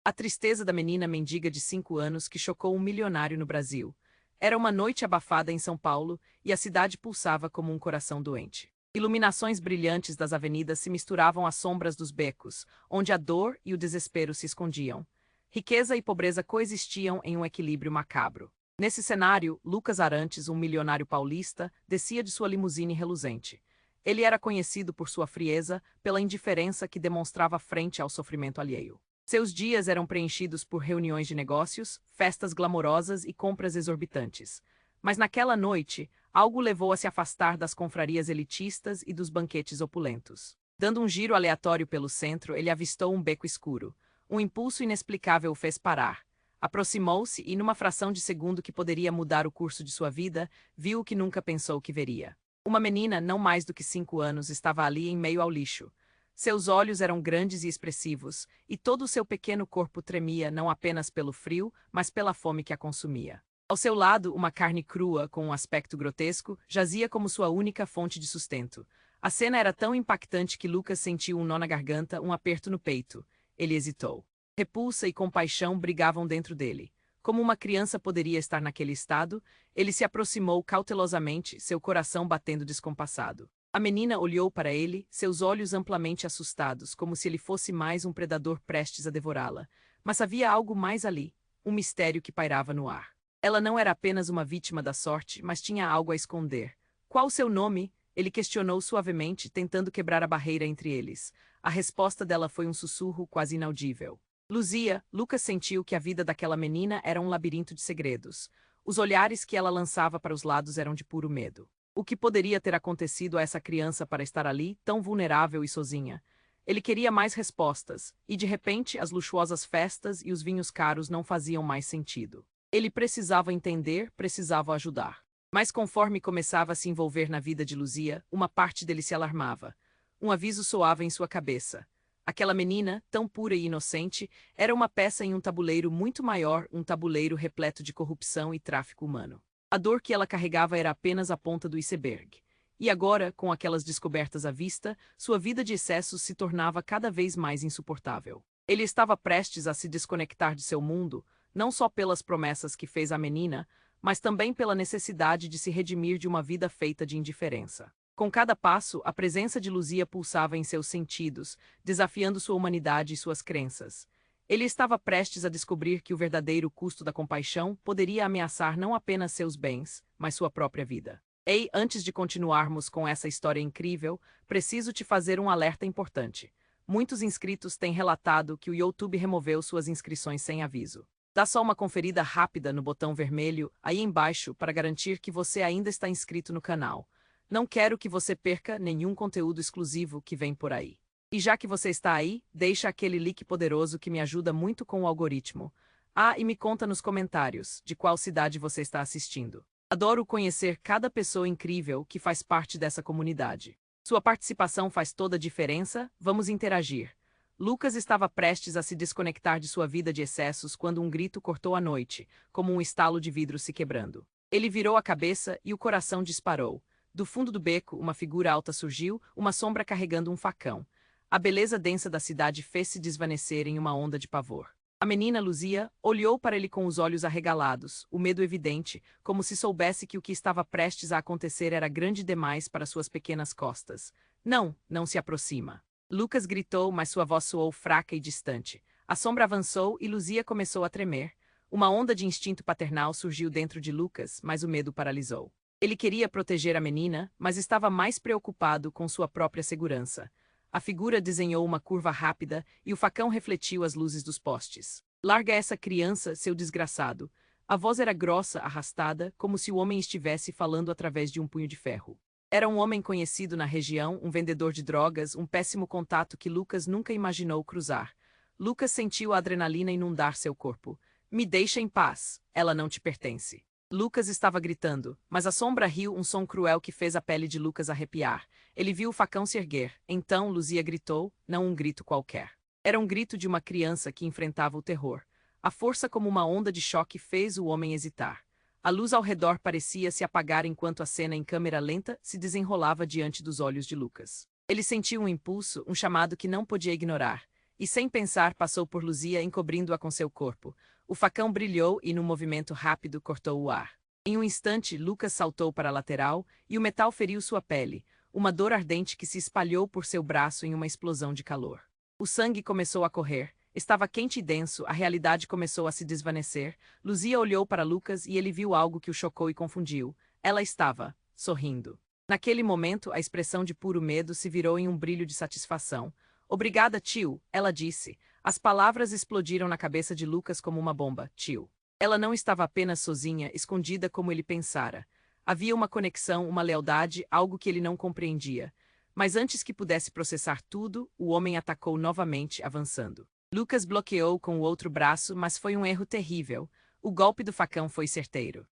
A tristeza da menina mendiga de 5 anos que chocou um milionário no Brasil. Era uma noite abafada em São Paulo e a cidade pulsava como um coração doente. Iluminações brilhantes das avenidas se misturavam às sombras dos becos, onde a dor e o desespero se escondiam. Riqueza e pobreza coexistiam em um equilíbrio macabro. Nesse cenário, Lucas Arantes, um milionário paulista, descia de sua limusine reluzente. Ele era conhecido por sua frieza, pela indiferença que demonstrava frente ao sofrimento alheio. Seus dias eram preenchidos por reuniões de negócios, festas glamourosas e compras exorbitantes. Mas naquela noite, algo levou a se afastar das confrarias elitistas e dos banquetes opulentos. Dando um giro aleatório pelo centro, ele avistou um beco escuro. Um impulso inexplicável o fez parar. Aproximou-se e, numa fração de segundo que poderia mudar o curso de sua vida, viu o que nunca pensou que veria. Uma menina, não mais do que 5 anos, estava ali em meio ao lixo. Seus olhos eram grandes e expressivos, e todo o seu pequeno corpo tremia não apenas pelo frio, mas pela fome que a consumia. Ao seu lado, uma carne crua, com um aspecto grotesco, jazia como sua única fonte de sustento. A cena era tão impactante que Lucas sentiu um nó na garganta, um aperto no peito. Ele hesitou. Repulsa e compaixão brigavam dentro dele. Como uma criança poderia estar naquele estado, ele se aproximou cautelosamente, seu coração batendo descompassado. A menina olhou para ele, seus olhos amplamente assustados, como se ele fosse mais um predador prestes a devorá-la. Mas havia algo mais ali, um mistério que pairava no ar. Ela não era apenas uma vítima da sorte, mas tinha algo a esconder. Qual o seu nome? Ele questionou suavemente, tentando quebrar a barreira entre eles. A resposta dela foi um sussurro quase inaudível. Luzia. Lucas sentiu que a vida daquela menina era um labirinto de segredos. Os olhares que ela lançava para os lados eram de puro medo. O que poderia ter acontecido a essa criança para estar ali, tão vulnerável e sozinha? Ele queria mais respostas, e de repente as luxuosas festas e os vinhos caros não faziam mais sentido. Ele precisava entender, precisava ajudar. Mas conforme começava a se envolver na vida de Luzia, uma parte dele se alarmava. Um aviso soava em sua cabeça. Aquela menina, tão pura e inocente, era uma peça em um tabuleiro muito maior, um tabuleiro repleto de corrupção e tráfico humano. A dor que ela carregava era apenas a ponta do iceberg. E agora, com aquelas descobertas à vista, sua vida de excessos se tornava cada vez mais insuportável. Ele estava prestes a se desconectar de seu mundo, não só pelas promessas que fez à menina, mas também pela necessidade de se redimir de uma vida feita de indiferença. Com cada passo, a presença de Luzia pulsava em seus sentidos, desafiando sua humanidade e suas crenças. Ele estava prestes a descobrir que o verdadeiro custo da compaixão poderia ameaçar não apenas seus bens, mas sua própria vida. Ei, antes de continuarmos com essa história incrível, preciso te fazer um alerta importante. Muitos inscritos têm relatado que o YouTube removeu suas inscrições sem aviso. Dá só uma conferida rápida no botão vermelho aí embaixo para garantir que você ainda está inscrito no canal. Não quero que você perca nenhum conteúdo exclusivo que vem por aí. E já que você está aí, deixa aquele like poderoso que me ajuda muito com o algoritmo. Ah, e me conta nos comentários de qual cidade você está assistindo. Adoro conhecer cada pessoa incrível que faz parte dessa comunidade. Sua participação faz toda a diferença, vamos interagir. Lucas estava prestes a se desconectar de sua vida de excessos quando um grito cortou a noite, como um estalo de vidro se quebrando. Ele virou a cabeça e o coração disparou. Do fundo do beco, uma figura alta surgiu, uma sombra carregando um facão. A beleza densa da cidade fez-se desvanecer em uma onda de pavor. A menina Luzia olhou para ele com os olhos arregalados, o medo evidente, como se soubesse que o que estava prestes a acontecer era grande demais para suas pequenas costas. Não, não se aproxima. Lucas gritou, mas sua voz soou fraca e distante. A sombra avançou e Luzia começou a tremer. Uma onda de instinto paternal surgiu dentro de Lucas, mas o medo paralisou. Ele queria proteger a menina, mas estava mais preocupado com sua própria segurança. A figura desenhou uma curva rápida e o facão refletiu as luzes dos postes. Larga essa criança, seu desgraçado. A voz era grossa, arrastada, como se o homem estivesse falando através de um punho de ferro. Era um homem conhecido na região, um vendedor de drogas, um péssimo contato que Lucas nunca imaginou cruzar. Lucas sentiu a adrenalina inundar seu corpo. Me deixa em paz, ela não te pertence. Lucas estava gritando, mas a sombra riu um som cruel que fez a pele de Lucas arrepiar. Ele viu o facão se erguer. Então Luzia gritou, não um grito qualquer. Era um grito de uma criança que enfrentava o terror. A força como uma onda de choque fez o homem hesitar. A luz ao redor parecia se apagar enquanto a cena em câmera lenta se desenrolava diante dos olhos de Lucas. Ele sentiu um impulso, um chamado que não podia ignorar. e sem pensar passou por Luzia encobrindo-a com seu corpo. O facão brilhou e, num movimento rápido, cortou o ar. Em um instante, Lucas saltou para a lateral e o metal feriu sua pele, uma dor ardente que se espalhou por seu braço em uma explosão de calor. O sangue começou a correr, estava quente e denso, a realidade começou a se desvanecer. Luzia olhou para Lucas e ele viu algo que o chocou e confundiu. Ela estava sorrindo. Naquele momento, a expressão de puro medo se virou em um brilho de satisfação. Obrigada, tio, ela disse. As palavras explodiram na cabeça de Lucas como uma bomba. Tio. Ela não estava apenas sozinha, escondida como ele pensara. Havia uma conexão, uma lealdade, algo que ele não compreendia. Mas antes que pudesse processar tudo, o homem atacou novamente, avançando. Lucas bloqueou com o outro braço, mas foi um erro terrível. O golpe do facão foi certeiro.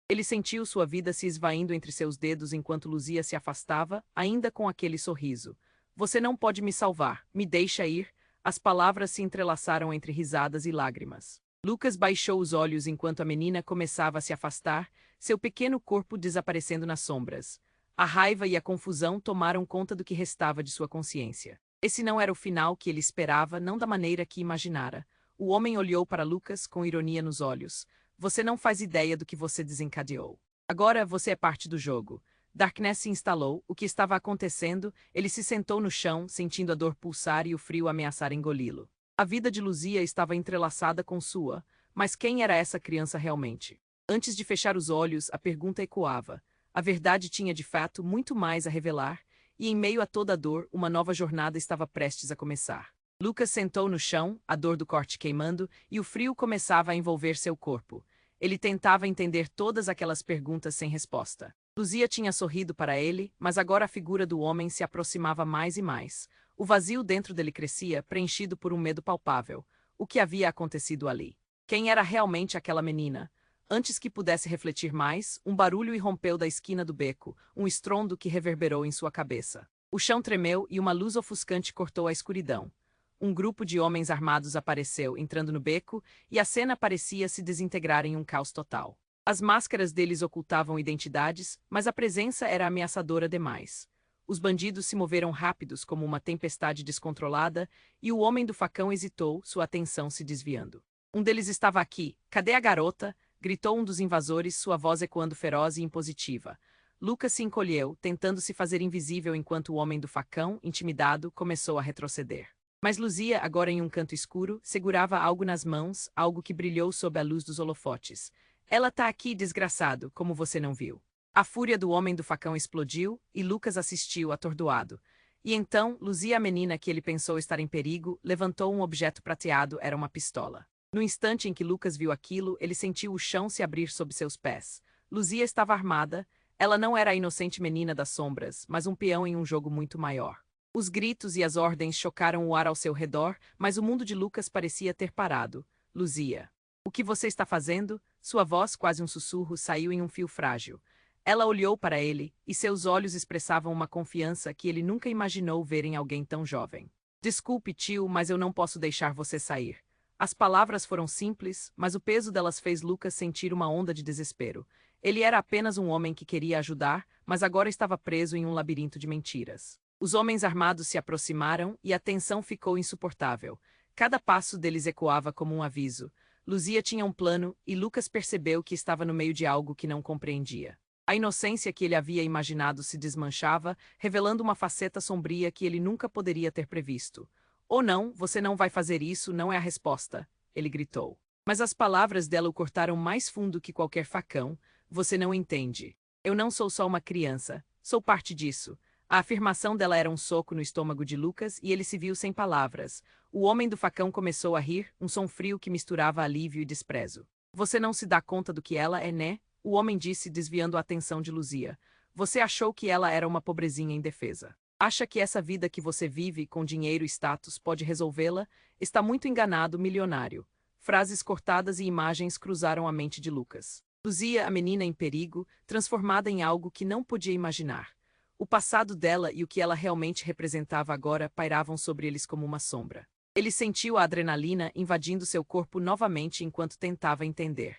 Ele sentiu sua vida se esvaindo entre seus dedos enquanto Luzia se afastava, ainda com aquele sorriso. Você não pode me salvar, me deixa ir. As palavras se entrelaçaram entre risadas e lágrimas. Lucas baixou os olhos enquanto a menina começava a se afastar, seu pequeno corpo desaparecendo nas sombras. A raiva e a confusão tomaram conta do que restava de sua consciência. Esse não era o final que ele esperava, não da maneira que imaginara. O homem olhou para Lucas com ironia nos olhos. Você não faz ideia do que você desencadeou. Agora você é parte do jogo. Darkness se instalou, o que estava acontecendo, ele se sentou no chão, sentindo a dor pulsar e o frio ameaçar engoli-lo. A vida de Luzia estava entrelaçada com sua, mas quem era essa criança realmente? Antes de fechar os olhos, a pergunta ecoava. A verdade tinha de fato muito mais a revelar, e em meio a toda a dor, uma nova jornada estava prestes a começar. Lucas sentou no chão, a dor do corte queimando, e o frio começava a envolver seu corpo. Ele tentava entender todas aquelas perguntas sem resposta. Luzia tinha sorrido para ele, mas agora a figura do homem se aproximava mais e mais. O vazio dentro dele crescia, preenchido por um medo palpável. O que havia acontecido ali? Quem era realmente aquela menina? Antes que pudesse refletir mais, um barulho irrompeu da esquina do beco, um estrondo que reverberou em sua cabeça. O chão tremeu e uma luz ofuscante cortou a escuridão. Um grupo de homens armados apareceu, entrando no beco, e a cena parecia se desintegrar em um caos total. As máscaras deles ocultavam identidades, mas a presença era ameaçadora demais. Os bandidos se moveram rápidos como uma tempestade descontrolada, e o homem do facão hesitou, sua atenção se desviando. Um deles estava aqui. Cadê a garota? Gritou um dos invasores, sua voz ecoando feroz e impositiva. Lucas se encolheu, tentando se fazer invisível enquanto o homem do facão, intimidado, começou a retroceder. Mas Luzia, agora em um canto escuro, segurava algo nas mãos, algo que brilhou sob a luz dos holofotes. Ela tá aqui, desgraçado, como você não viu. A fúria do homem do facão explodiu, e Lucas assistiu, atordoado. E então, Luzia, a menina que ele pensou estar em perigo, levantou um objeto prateado, era uma pistola. No instante em que Lucas viu aquilo, ele sentiu o chão se abrir sob seus pés. Luzia estava armada. Ela não era a inocente menina das sombras, mas um peão em um jogo muito maior. Os gritos e as ordens chocaram o ar ao seu redor, mas o mundo de Lucas parecia ter parado. Luzia. O que você está fazendo? Sua voz, quase um sussurro, saiu em um fio frágil. Ela olhou para ele, e seus olhos expressavam uma confiança que ele nunca imaginou ver em alguém tão jovem. Desculpe, tio, mas eu não posso deixar você sair. As palavras foram simples, mas o peso delas fez Lucas sentir uma onda de desespero. Ele era apenas um homem que queria ajudar, mas agora estava preso em um labirinto de mentiras. Os homens armados se aproximaram e a tensão ficou insuportável. Cada passo deles ecoava como um aviso. Luzia tinha um plano e Lucas percebeu que estava no meio de algo que não compreendia. A inocência que ele havia imaginado se desmanchava, revelando uma faceta sombria que ele nunca poderia ter previsto. Ou não, você não vai fazer isso, não é a resposta, ele gritou. Mas as palavras dela o cortaram mais fundo que qualquer facão. Você não entende. Eu não sou só uma criança, sou parte disso. A afirmação dela era um soco no estômago de Lucas e ele se viu sem palavras. O homem do facão começou a rir, um som frio que misturava alívio e desprezo. Você não se dá conta do que ela é, né? O homem disse, desviando a atenção de Luzia. Você achou que ela era uma pobrezinha indefesa. Acha que essa vida que você vive, com dinheiro e status, pode resolvê-la? Está muito enganado, milionário. Frases cortadas e imagens cruzaram a mente de Lucas. Luzia, a menina em perigo, transformada em algo que não podia imaginar. O passado dela e o que ela realmente representava agora pairavam sobre eles como uma sombra. Ele sentiu a adrenalina invadindo seu corpo novamente enquanto tentava entender.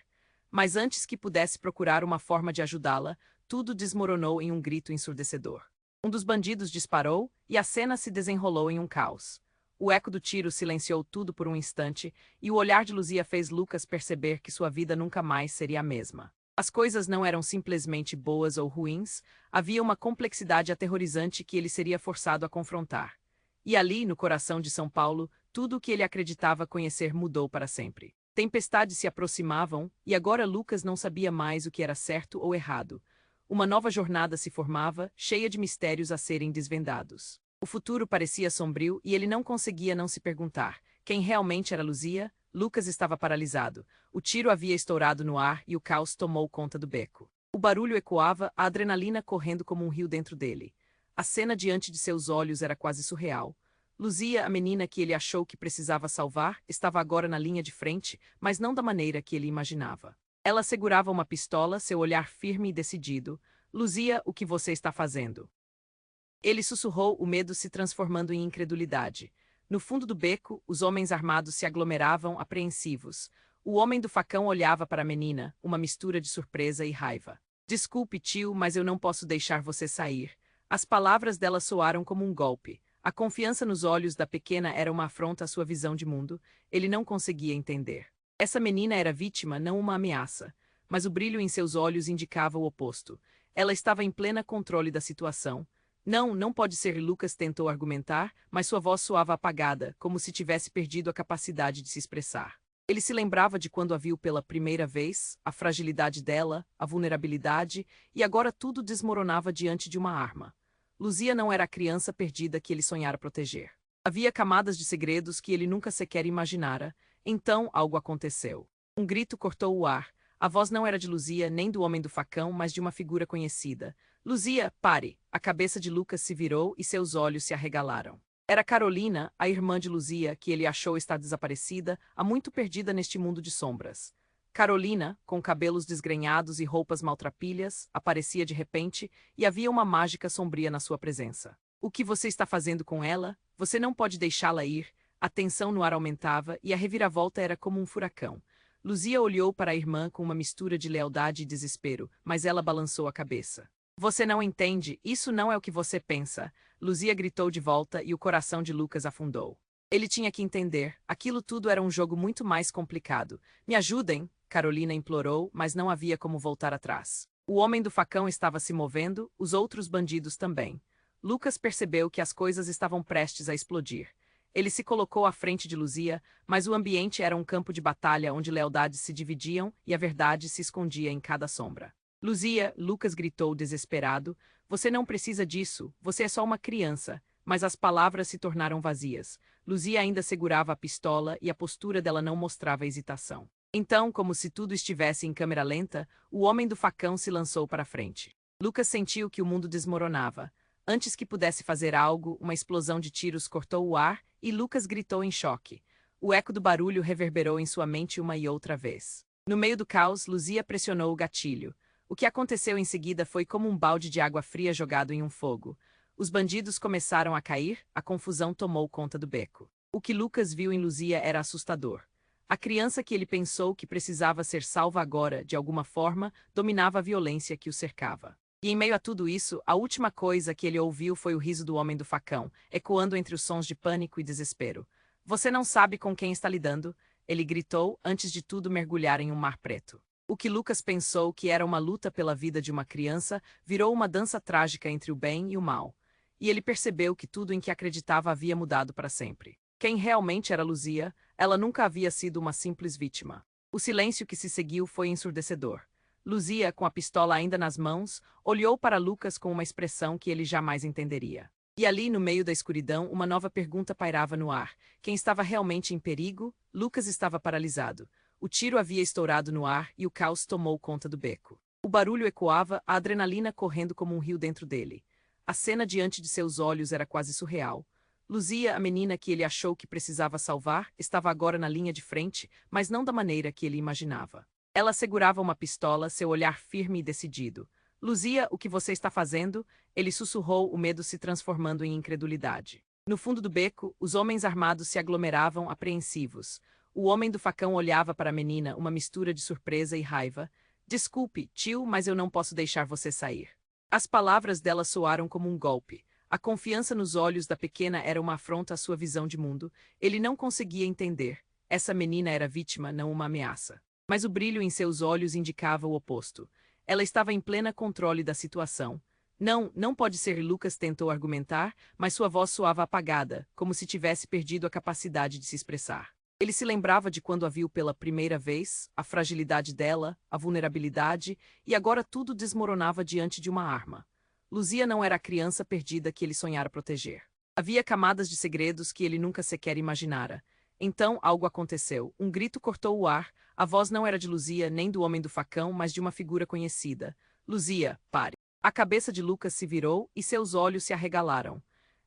Mas antes que pudesse procurar uma forma de ajudá-la, tudo desmoronou em um grito ensurdecedor. Um dos bandidos disparou, e a cena se desenrolou em um caos. O eco do tiro silenciou tudo por um instante, e o olhar de Luzia fez Lucas perceber que sua vida nunca mais seria a mesma. As coisas não eram simplesmente boas ou ruins, havia uma complexidade aterrorizante que ele seria forçado a confrontar. E ali, no coração de São Paulo, tudo o que ele acreditava conhecer mudou para sempre. Tempestades se aproximavam, e agora Lucas não sabia mais o que era certo ou errado. Uma nova jornada se formava, cheia de mistérios a serem desvendados. O futuro parecia sombrio e ele não conseguia não se perguntar quem realmente era Luzia. Lucas estava paralisado. O tiro havia estourado no ar e o caos tomou conta do beco. O barulho ecoava, a adrenalina correndo como um rio dentro dele. A cena diante de seus olhos era quase surreal. Luzia, a menina que ele achou que precisava salvar, estava agora na linha de frente, mas não da maneira que ele imaginava. Ela segurava uma pistola, seu olhar firme e decidido. Luzia, o que você está fazendo? Ele sussurrou, o medo se transformando em incredulidade. No fundo do beco, os homens armados se aglomeravam, apreensivos. O homem do facão olhava para a menina, uma mistura de surpresa e raiva. Desculpe, tio, mas eu não posso deixar você sair. As palavras dela soaram como um golpe. A confiança nos olhos da pequena era uma afronta à sua visão de mundo. Ele não conseguia entender. Essa menina era vítima, não uma ameaça. Mas o brilho em seus olhos indicava o oposto. Ela estava em pleno controle da situação. Não, não pode ser, Lucas tentou argumentar, mas sua voz soava apagada, como se tivesse perdido a capacidade de se expressar. Ele se lembrava de quando a viu pela primeira vez, a fragilidade dela, a vulnerabilidade, e agora tudo desmoronava diante de uma arma. Luzia não era a criança perdida que ele sonhara proteger. Havia camadas de segredos que ele nunca sequer imaginara. Então algo aconteceu. Um grito cortou o ar. A voz não era de Luzia nem do homem do facão, mas de uma figura conhecida. Luzia, pare! A cabeça de Lucas se virou e seus olhos se arregalaram. Era Carolina, a irmã de Luzia, que ele achou estar desaparecida, há muito perdida neste mundo de sombras. Carolina, com cabelos desgrenhados e roupas maltrapilhas, aparecia de repente, e havia uma mágica sombria na sua presença. O que você está fazendo com ela? Você não pode deixá-la ir. A tensão no ar aumentava e a reviravolta era como um furacão. Luzia olhou para a irmã com uma mistura de lealdade e desespero, mas ela balançou a cabeça. Você não entende, isso não é o que você pensa. Luzia gritou de volta e o coração de Lucas afundou. Ele tinha que entender, aquilo tudo era um jogo muito mais complicado. Me ajudem, Carolina implorou, mas não havia como voltar atrás. O homem do facão estava se movendo, os outros bandidos também. Lucas percebeu que as coisas estavam prestes a explodir. Ele se colocou à frente de Luzia, mas o ambiente era um campo de batalha onde lealdades se dividiam e a verdade se escondia em cada sombra. Luzia, Lucas gritou desesperado, você não precisa disso, você é só uma criança. Mas as palavras se tornaram vazias. Luzia ainda segurava a pistola e a postura dela não mostrava hesitação. Então, como se tudo estivesse em câmera lenta, o homem do facão se lançou para a frente. Lucas sentiu que o mundo desmoronava. Antes que pudesse fazer algo, uma explosão de tiros cortou o ar e Lucas gritou em choque. O eco do barulho reverberou em sua mente uma e outra vez. No meio do caos, Luzia pressionou o gatilho. O que aconteceu em seguida foi como um balde de água fria jogado em um fogo. Os bandidos começaram a cair, a confusão tomou conta do beco. O que Lucas viu em Luzia era assustador. A criança que ele pensou que precisava ser salva agora, de alguma forma, dominava a violência que o cercava. E em meio a tudo isso, a última coisa que ele ouviu foi o riso do homem do facão, ecoando entre os sons de pânico e desespero. Você não sabe com quem está lidando? Ele gritou, antes de tudo mergulhar em um mar preto. O que Lucas pensou que era uma luta pela vida de uma criança virou uma dança trágica entre o bem e o mal. E ele percebeu que tudo em que acreditava havia mudado para sempre. Quem realmente era Luzia, ela nunca havia sido uma simples vítima. O silêncio que se seguiu foi ensurdecedor. Luzia, com a pistola ainda nas mãos, olhou para Lucas com uma expressão que ele jamais entenderia. E ali, no meio da escuridão, uma nova pergunta pairava no ar. Quem estava realmente em perigo? Lucas estava paralisado. O tiro havia estourado no ar e o caos tomou conta do beco. O barulho ecoava, a adrenalina correndo como um rio dentro dele. A cena diante de seus olhos era quase surreal. Luzia, a menina que ele achou que precisava salvar, estava agora na linha de frente, mas não da maneira que ele imaginava. Ela segurava uma pistola, seu olhar firme e decidido. Luzia, o que você está fazendo? Ele sussurrou, o medo se transformando em incredulidade. No fundo do beco, os homens armados se aglomeravam, apreensivos. O homem do facão olhava para a menina, uma mistura de surpresa e raiva. Desculpe, tio, mas eu não posso deixar você sair. As palavras dela soaram como um golpe. A confiança nos olhos da pequena era uma afronta à sua visão de mundo. Ele não conseguia entender. Essa menina era vítima, não uma ameaça. Mas o brilho em seus olhos indicava o oposto. Ela estava em pleno controle da situação. Não, não pode ser, Lucas tentou argumentar, mas sua voz soava apagada, como se tivesse perdido a capacidade de se expressar. Ele se lembrava de quando a viu pela primeira vez, a fragilidade dela, a vulnerabilidade, e agora tudo desmoronava diante de uma arma. Luzia não era a criança perdida que ele sonhara proteger. Havia camadas de segredos que ele nunca sequer imaginara. Então algo aconteceu. Um grito cortou o ar. A voz não era de Luzia nem do homem do facão, mas de uma figura conhecida. Luzia, pare. A cabeça de Lucas se virou e seus olhos se arregalaram.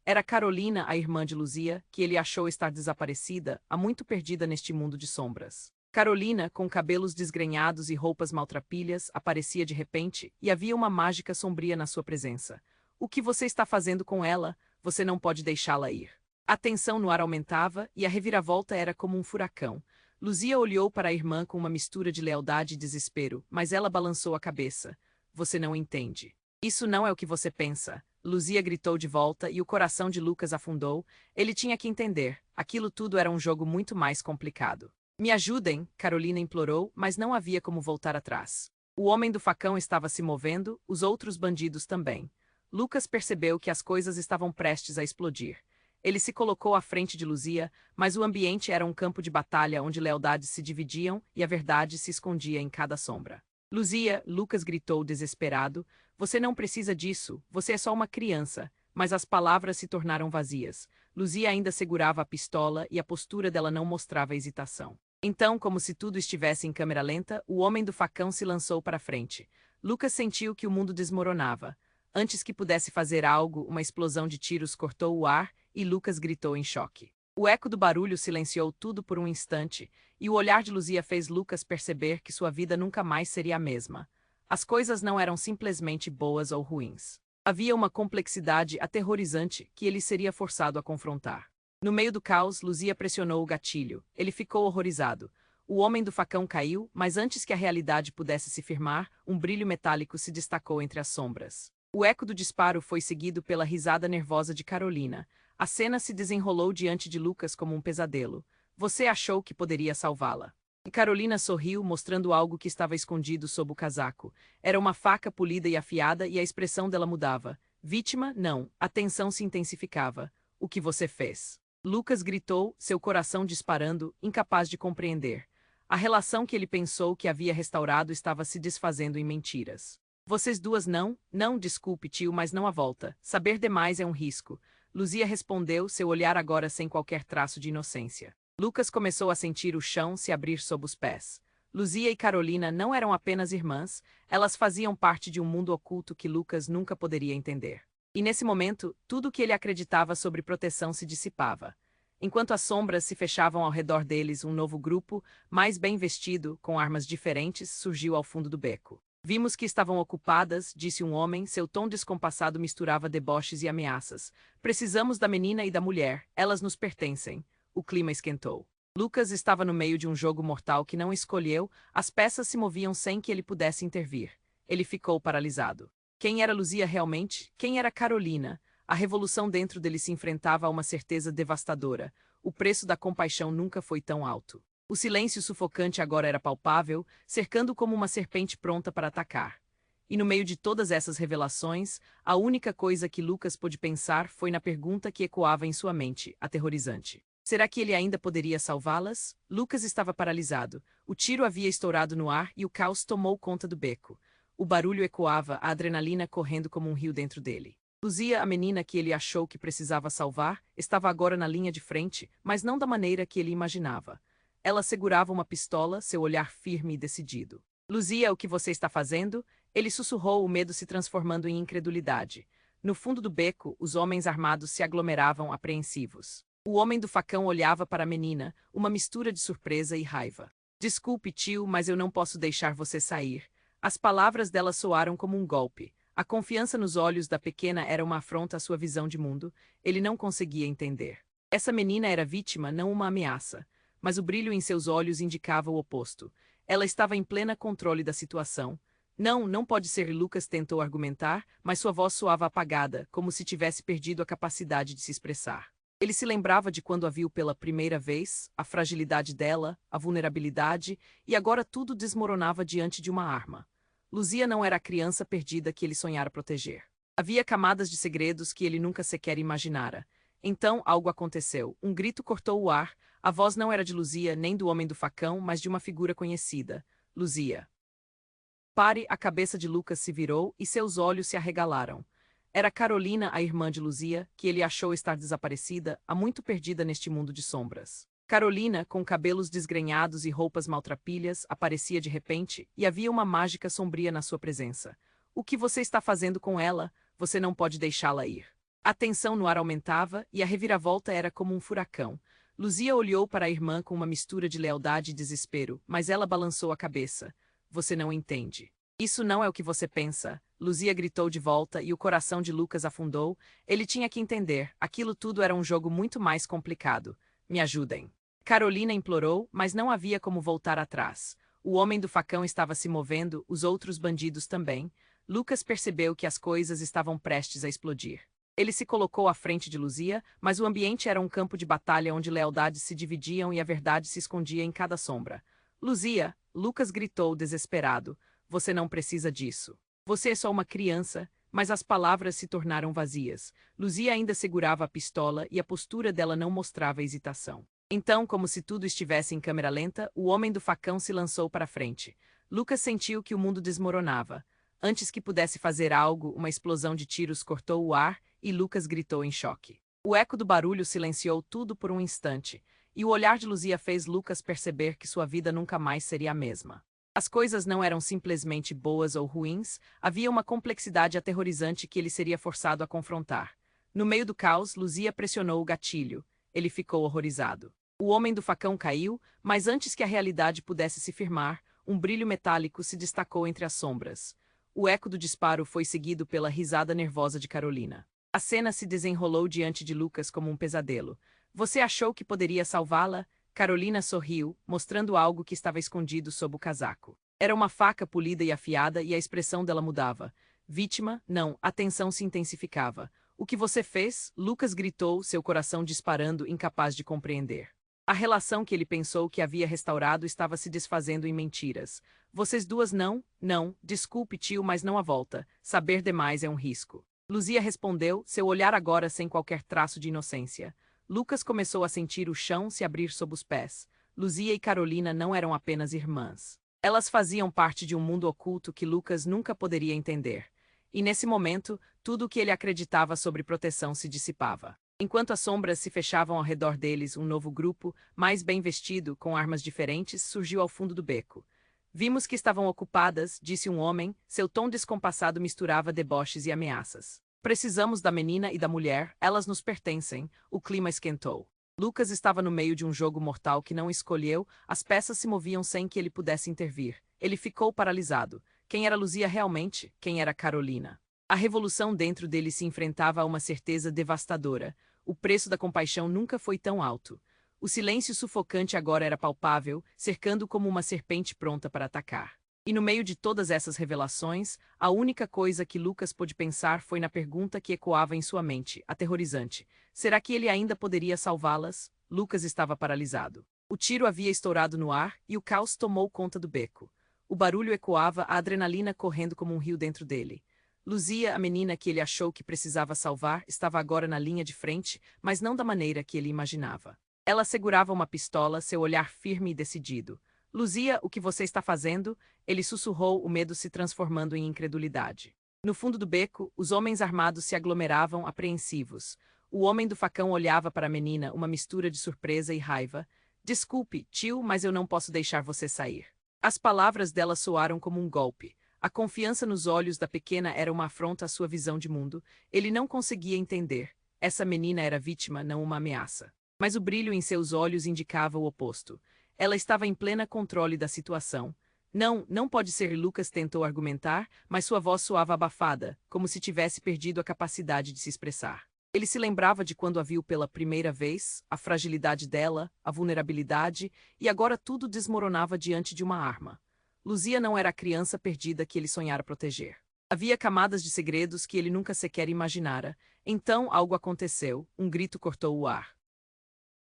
Era Carolina, a irmã de Luzia, que ele achou estar desaparecida, há muito perdida neste mundo de sombras. Carolina, com cabelos desgrenhados e roupas maltrapilhas, aparecia de repente, e havia uma mágica sombria na sua presença. O que você está fazendo com ela? Você não pode deixá-la ir. A tensão no ar aumentava, e a reviravolta era como um furacão. Luzia olhou para a irmã com uma mistura de lealdade e desespero, mas ela balançou a cabeça. Você não entende. Isso não é o que você pensa. Luzia gritou de volta e o coração de Lucas afundou. Ele tinha que entender. Aquilo tudo era um jogo muito mais complicado. Me ajudem, Carolina implorou, mas não havia como voltar atrás. O homem do facão estava se movendo, os outros bandidos também. Lucas percebeu que as coisas estavam prestes a explodir. Ele se colocou à frente de Luzia, mas o ambiente era um campo de batalha onde lealdades se dividiam e a verdade se escondia em cada sombra. Luzia, Lucas gritou desesperado, você não precisa disso, você é só uma criança. Mas as palavras se tornaram vazias. Luzia ainda segurava a pistola e a postura dela não mostrava hesitação. Então, como se tudo estivesse em câmera lenta, o homem do facão se lançou para frente. Lucas sentiu que o mundo desmoronava. Antes que pudesse fazer algo, uma explosão de tiros cortou o ar e Lucas gritou em choque. O eco do barulho silenciou tudo por um instante, e o olhar de Luzia fez Lucas perceber que sua vida nunca mais seria a mesma. As coisas não eram simplesmente boas ou ruins. Havia uma complexidade aterrorizante que ele seria forçado a confrontar. No meio do caos, Luzia pressionou o gatilho. Ele ficou horrorizado. O homem do facão caiu, mas antes que a realidade pudesse se firmar, um brilho metálico se destacou entre as sombras. O eco do disparo foi seguido pela risada nervosa de Carolina. A cena se desenrolou diante de Lucas como um pesadelo. Você achou que poderia salvá-la. E Carolina sorriu, mostrando algo que estava escondido sob o casaco. Era uma faca polida e afiada e a expressão dela mudava. Vítima? Não. A tensão se intensificava. O que você fez? Lucas gritou, seu coração disparando, incapaz de compreender. A relação que ele pensou que havia restaurado estava se desfazendo em mentiras. Vocês duas não? Não, desculpe, tio, mas não há volta. Saber demais é um risco. Luzia respondeu, seu olhar agora sem qualquer traço de inocência. Lucas começou a sentir o chão se abrir sob os pés. Luzia e Carolina não eram apenas irmãs, elas faziam parte de um mundo oculto que Lucas nunca poderia entender. E nesse momento, tudo o que ele acreditava sobre proteção se dissipava. Enquanto as sombras se fechavam ao redor deles, um novo grupo, mais bem vestido, com armas diferentes, surgiu ao fundo do beco. Vimos que estavam ocupadas, disse um homem, seu tom descompassado misturava deboches e ameaças. Precisamos da menina e da mulher, elas nos pertencem. O clima esquentou. Lucas estava no meio de um jogo mortal que não escolheu, as peças se moviam sem que ele pudesse intervir. Ele ficou paralisado. Quem era Luzia realmente? Quem era Carolina? A revolução dentro dele se enfrentava a uma certeza devastadora. O preço da compaixão nunca foi tão alto. O silêncio sufocante agora era palpável, cercando como uma serpente pronta para atacar. E no meio de todas essas revelações, a única coisa que Lucas pôde pensar foi na pergunta que ecoava em sua mente, aterrorizante. Será que ele ainda poderia salvá-las? Lucas estava paralisado. O tiro havia estourado no ar e o caos tomou conta do beco. O barulho ecoava, a adrenalina correndo como um rio dentro dele. Luzia, a menina que ele achou que precisava salvar, estava agora na linha de frente, mas não da maneira que ele imaginava. Ela segurava uma pistola, seu olhar firme e decidido. Luzia, o que você está fazendo? Ele sussurrou, o medo se transformando em incredulidade. No fundo do beco, os homens armados se aglomeravam apreensivos. O homem do facão olhava para a menina, uma mistura de surpresa e raiva. Desculpe, tio, mas eu não posso deixar você sair. As palavras dela soaram como um golpe. A confiança nos olhos da pequena era uma afronta à sua visão de mundo. Ele não conseguia entender. Essa menina era vítima, não uma ameaça. Mas o brilho em seus olhos indicava o oposto. Ela estava em pleno controle da situação. Não, não pode ser. Lucas tentou argumentar, mas sua voz soava apagada, como se tivesse perdido a capacidade de se expressar. Ele se lembrava de quando a viu pela primeira vez, a fragilidade dela, a vulnerabilidade, e agora tudo desmoronava diante de uma arma. Luzia não era a criança perdida que ele sonhara proteger. Havia camadas de segredos que ele nunca sequer imaginara. Então algo aconteceu. Um grito cortou o ar. A voz não era de Luzia nem do homem do facão, mas de uma figura conhecida. Luzia. Pare, a cabeça de Lucas se virou e seus olhos se arregalaram. Era Carolina, a irmã de Luzia, que ele achou estar desaparecida, há muito perdida neste mundo de sombras. Carolina, com cabelos desgrenhados e roupas maltrapilhas, aparecia de repente, e havia uma mágica sombria na sua presença. O que você está fazendo com ela? Você não pode deixá-la ir. A tensão no ar aumentava, e a reviravolta era como um furacão. Luzia olhou para a irmã com uma mistura de lealdade e desespero, mas ela balançou a cabeça. Você não entende. Isso não é o que você pensa. Luzia gritou de volta e o coração de Lucas afundou. Ele tinha que entender, aquilo tudo era um jogo muito mais complicado. Me ajudem. Carolina implorou, mas não havia como voltar atrás. O homem do facão estava se movendo, os outros bandidos também. Lucas percebeu que as coisas estavam prestes a explodir. Ele se colocou à frente de Luzia, mas o ambiente era um campo de batalha onde lealdades se dividiam e a verdade se escondia em cada sombra. Luzia, Lucas gritou desesperado, você não precisa disso. Você é só uma criança, mas as palavras se tornaram vazias. Luzia ainda segurava a pistola e a postura dela não mostrava hesitação. Então, como se tudo estivesse em câmera lenta, o homem do facão se lançou para frente. Lucas sentiu que o mundo desmoronava. Antes que pudesse fazer algo, uma explosão de tiros cortou o ar e Lucas gritou em choque. O eco do barulho silenciou tudo por um instante, e o olhar de Luzia fez Lucas perceber que sua vida nunca mais seria a mesma. As coisas não eram simplesmente boas ou ruins, havia uma complexidade aterrorizante que ele seria forçado a confrontar. No meio do caos, Luzia pressionou o gatilho. Ele ficou horrorizado. O homem do facão caiu, mas antes que a realidade pudesse se firmar, um brilho metálico se destacou entre as sombras. O eco do disparo foi seguido pela risada nervosa de Carolina. A cena se desenrolou diante de Lucas como um pesadelo. Você achou que poderia salvá-la? Carolina sorriu, mostrando algo que estava escondido sob o casaco. Era uma faca polida e afiada e a expressão dela mudava. Vítima? Não, a tensão se intensificava. O que você fez? Lucas gritou, seu coração disparando, incapaz de compreender. A relação que ele pensou que havia restaurado estava se desfazendo em mentiras. Vocês duas não? Não, desculpe tio, mas não há volta. Saber demais é um risco. Luzia respondeu, seu olhar agora sem qualquer traço de inocência. Lucas começou a sentir o chão se abrir sob os pés. Luzia e Carolina não eram apenas irmãs. Elas faziam parte de um mundo oculto que Lucas nunca poderia entender. E nesse momento, tudo o que ele acreditava sobre proteção se dissipava. Enquanto as sombras se fechavam ao redor deles, um novo grupo, mais bem vestido, com armas diferentes, surgiu ao fundo do beco. Vimos que estavam ocupadas, disse um homem, seu tom descompassado misturava deboches e ameaças. Precisamos da menina e da mulher, elas nos pertencem. O clima esquentou. Lucas estava no meio de um jogo mortal que não escolheu, as peças se moviam sem que ele pudesse intervir. Ele ficou paralisado. Quem era Luzia realmente? Quem era Carolina? A revolução dentro dele se enfrentava a uma certeza devastadora. O preço da compaixão nunca foi tão alto. O silêncio sufocante agora era palpável, cercando como uma serpente pronta para atacar. E no meio de todas essas revelações, a única coisa que Lucas pôde pensar foi na pergunta que ecoava em sua mente, aterrorizante. Será que ele ainda poderia salvá-las? Lucas estava paralisado. O tiro havia estourado no ar e o caos tomou conta do beco. O barulho ecoava, a adrenalina correndo como um rio dentro dele. Luzia, a menina que ele achou que precisava salvar, estava agora na linha de frente, mas não da maneira que ele imaginava. Ela segurava uma pistola, seu olhar firme e decidido. Luzia, o que você está fazendo? Ele sussurrou, o medo se transformando em incredulidade. No fundo do beco, os homens armados se aglomeravam, apreensivos. O homem do facão olhava para a menina, uma mistura de surpresa e raiva. Desculpe, tio, mas eu não posso deixar você sair. As palavras dela soaram como um golpe. A confiança nos olhos da pequena era uma afronta à sua visão de mundo. Ele não conseguia entender. Essa menina era vítima, não uma ameaça. Mas o brilho em seus olhos indicava o oposto. Ela estava em pleno controle da situação. Não, não pode ser. Lucas tentou argumentar, mas sua voz soava abafada, como se tivesse perdido a capacidade de se expressar. Ele se lembrava de quando a viu pela primeira vez, a fragilidade dela, a vulnerabilidade, e agora tudo desmoronava diante de uma arma. Luzia não era a criança perdida que ele sonhara proteger. Havia camadas de segredos que ele nunca sequer imaginara. Então algo aconteceu, um grito cortou o ar.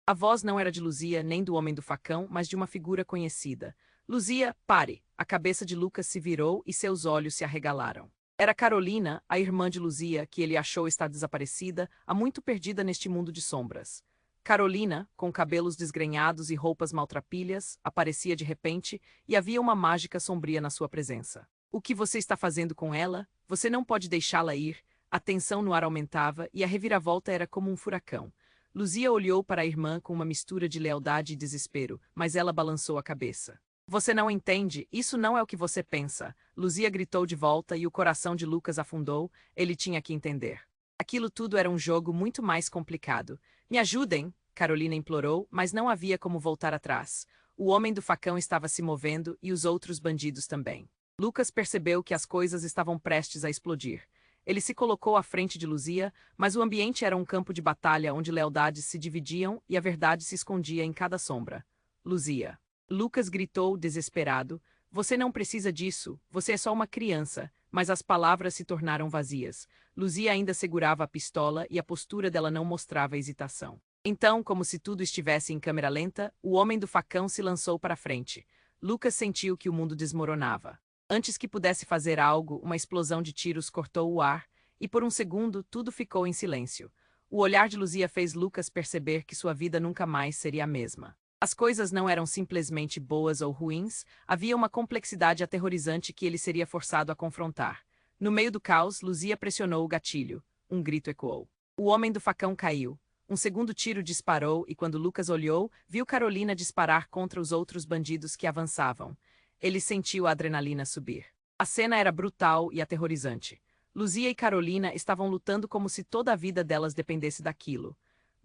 A voz não era de Luzia nem do homem do facão, mas de uma figura conhecida. Luzia, pare! A cabeça de Lucas se virou e seus olhos se arregalaram. Era Carolina, a irmã de Luzia, que ele achou estar desaparecida, há muito perdida neste mundo de sombras. Carolina, com cabelos desgrenhados e roupas maltrapilhas, aparecia de repente, e havia uma mágica sombria na sua presença. O que você está fazendo com ela? Você não pode deixá-la ir. A tensão no ar aumentava e a reviravolta era como um furacão. Luzia olhou para a irmã com uma mistura de lealdade e desespero, mas ela balançou a cabeça. Você não entende, isso não é o que você pensa. Luzia gritou de volta e o coração de Lucas afundou, ele tinha que entender. Aquilo tudo era um jogo muito mais complicado. Me ajudem, Carolina implorou, mas não havia como voltar atrás. O homem do facão estava se movendo e os outros bandidos também. Lucas percebeu que as coisas estavam prestes a explodir. Ele se colocou à frente de Luzia, mas o ambiente era um campo de batalha onde lealdades se dividiam e a verdade se escondia em cada sombra. Luzia. Lucas gritou, desesperado. Você não precisa disso, você é só uma criança. Mas as palavras se tornaram vazias. Luzia ainda segurava a pistola e a postura dela não mostrava hesitação. Então, como se tudo estivesse em câmera lenta, o homem do facão se lançou para frente. Lucas sentiu que o mundo desmoronava. Antes que pudesse fazer algo, uma explosão de tiros cortou o ar, e por um segundo tudo ficou em silêncio. O olhar de Luzia fez Lucas perceber que sua vida nunca mais seria a mesma. As coisas não eram simplesmente boas ou ruins, havia uma complexidade aterrorizante que ele seria forçado a confrontar. No meio do caos, Luzia pressionou o gatilho. Um grito ecoou. O homem do facão caiu. Um segundo tiro disparou e quando Lucas olhou, viu Carolina disparar contra os outros bandidos que avançavam. Ele sentiu a adrenalina subir. A cena era brutal e aterrorizante. Luzia e Carolina estavam lutando como se toda a vida delas dependesse daquilo.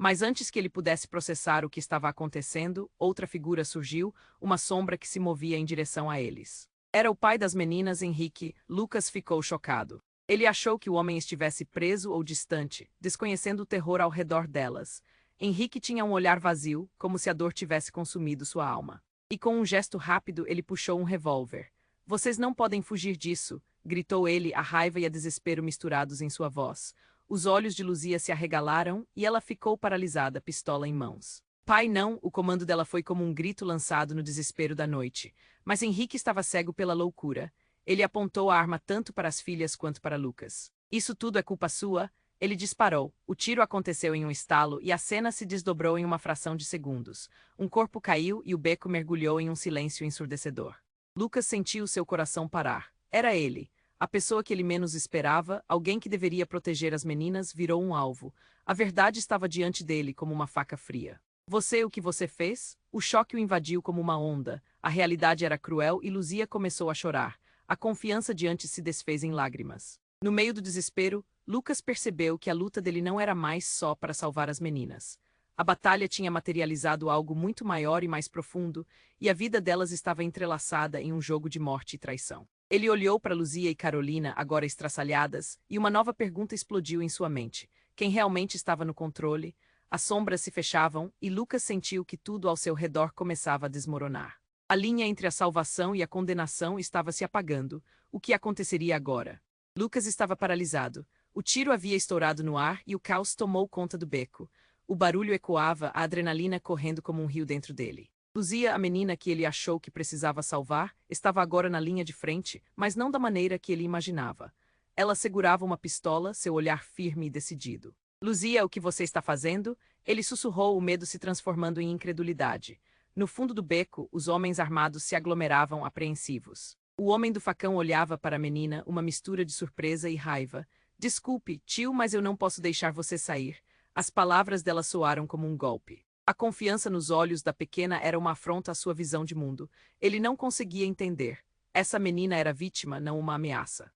Mas antes que ele pudesse processar o que estava acontecendo, outra figura surgiu, uma sombra que se movia em direção a eles. Era o pai das meninas, Henrique. Lucas ficou chocado. Ele achou que o homem estivesse preso ou distante, desconhecendo o terror ao redor delas. Henrique tinha um olhar vazio, como se a dor tivesse consumido sua alma. E com um gesto rápido ele puxou um revólver. Vocês não podem fugir disso, gritou ele, a raiva e a desespero misturados em sua voz. Os olhos de Luzia se arregalaram e ela ficou paralisada, pistola em mãos. Pai, não! O comando dela foi como um grito lançado no desespero da noite. Mas Henrique estava cego pela loucura. Ele apontou a arma tanto para as filhas quanto para Lucas. Isso tudo é culpa sua? Ele disparou. O tiro aconteceu em um estalo e a cena se desdobrou em uma fração de segundos. Um corpo caiu e o beco mergulhou em um silêncio ensurdecedor. Lucas sentiu seu coração parar. Era ele. A pessoa que ele menos esperava, alguém que deveria proteger as meninas, virou um alvo. A verdade estava diante dele como uma faca fria. O que você fez? O choque o invadiu como uma onda. A realidade era cruel e Luzia começou a chorar. A confiança de antes se desfez em lágrimas. No meio do desespero, Lucas percebeu que a luta dele não era mais só para salvar as meninas. A batalha tinha materializado algo muito maior e mais profundo, e a vida delas estava entrelaçada em um jogo de morte e traição. Ele olhou para Luzia e Carolina, agora estraçalhadas, e uma nova pergunta explodiu em sua mente. Quem realmente estava no controle? As sombras se fechavam, e Lucas sentiu que tudo ao seu redor começava a desmoronar. A linha entre a salvação e a condenação estava se apagando. O que aconteceria agora? Lucas estava paralisado. O tiro havia estourado no ar e o caos tomou conta do beco. O barulho ecoava, a adrenalina correndo como um rio dentro dele. Luzia, a menina que ele achou que precisava salvar, estava agora na linha de frente, mas não da maneira que ele imaginava. Ela segurava uma pistola, seu olhar firme e decidido. Luzia, o que você está fazendo? Ele sussurrou, o medo se transformando em incredulidade. No fundo do beco, os homens armados se aglomeravam apreensivos. O homem do facão olhava para a menina, uma mistura de surpresa e raiva. Desculpe, tio, mas eu não posso deixar você sair. As palavras dela soaram como um golpe. A confiança nos olhos da pequena era uma afronta à sua visão de mundo. Ele não conseguia entender. Essa menina era vítima, não uma ameaça.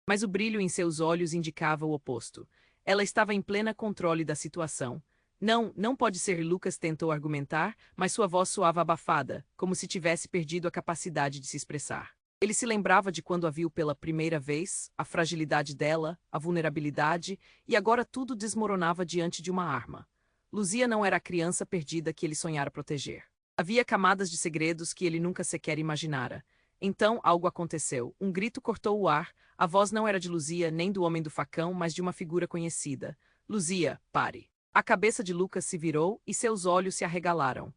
Mas o brilho em seus olhos indicava o oposto. Ela estava em pleno controle da situação. Não, não pode ser, Lucas tentou argumentar, mas sua voz soava abafada, como se tivesse perdido a capacidade de se expressar. Ele se lembrava de quando a viu pela primeira vez, a fragilidade dela, a vulnerabilidade, e agora tudo desmoronava diante de uma arma. Luzia não era a criança perdida que ele sonhara proteger. Havia camadas de segredos que ele nunca sequer imaginara. Então algo aconteceu. Um grito cortou o ar. A voz não era de Luzia nem do homem do facão, mas de uma figura conhecida. Luzia, pare. A cabeça de Lucas se virou e seus olhos se arregalaram.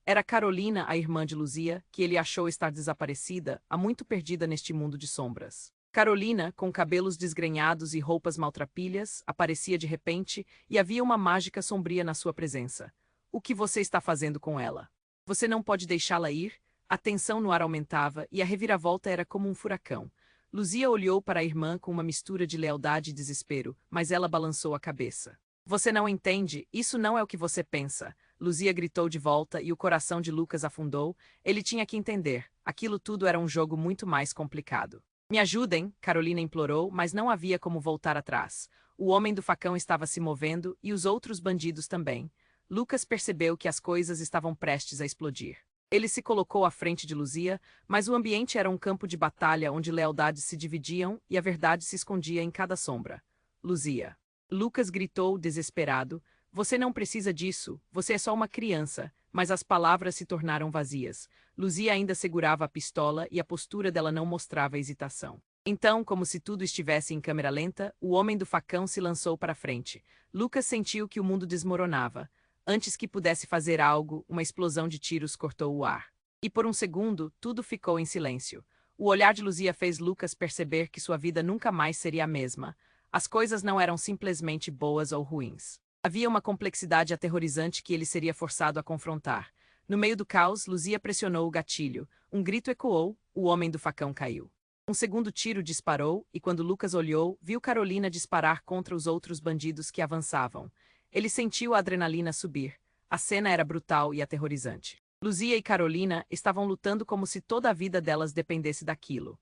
Era Carolina, a irmã de Luzia, que ele achou estar desaparecida, há muito perdida neste mundo de sombras. Carolina, com cabelos desgrenhados e roupas maltrapilhas, aparecia de repente e havia uma mágica sombria na sua presença. O que você está fazendo com ela? Você não pode deixá-la ir? A tensão no ar aumentava e a reviravolta era como um furacão. Luzia olhou para a irmã com uma mistura de lealdade e desespero, mas ela balançou a cabeça. Você não entende, isso não é o que você pensa. Luzia gritou de volta e o coração de Lucas afundou. Ele tinha que entender, aquilo tudo era um jogo muito mais complicado. Me ajudem, Carolina implorou, mas não havia como voltar atrás. O homem do facão estava se movendo e os outros bandidos também. Lucas percebeu que as coisas estavam prestes a explodir. Ele se colocou à frente de Luzia, mas o ambiente era um campo de batalha onde lealdades se dividiam e a verdade se escondia em cada sombra. Luzia. Lucas gritou, desesperado. Você não precisa disso, você é só uma criança. Mas as palavras se tornaram vazias. Luzia ainda segurava a pistola e a postura dela não mostrava hesitação. Então, como se tudo estivesse em câmera lenta, o homem do facão se lançou para frente. Lucas sentiu que o mundo desmoronava. Antes que pudesse fazer algo, uma explosão de tiros cortou o ar. E por um segundo, tudo ficou em silêncio. O olhar de Luzia fez Lucas perceber que sua vida nunca mais seria a mesma. As coisas não eram simplesmente boas ou ruins. Havia uma complexidade aterrorizante que ele seria forçado a confrontar. No meio do caos, Luzia pressionou o gatilho. Um grito ecoou, o homem do facão caiu. Um segundo tiro disparou, e quando Lucas olhou, viu Carolina disparar contra os outros bandidos que avançavam. Ele sentiu a adrenalina subir. A cena era brutal e aterrorizante. Luzia e Carolina estavam lutando como se toda a vida delas dependesse daquilo.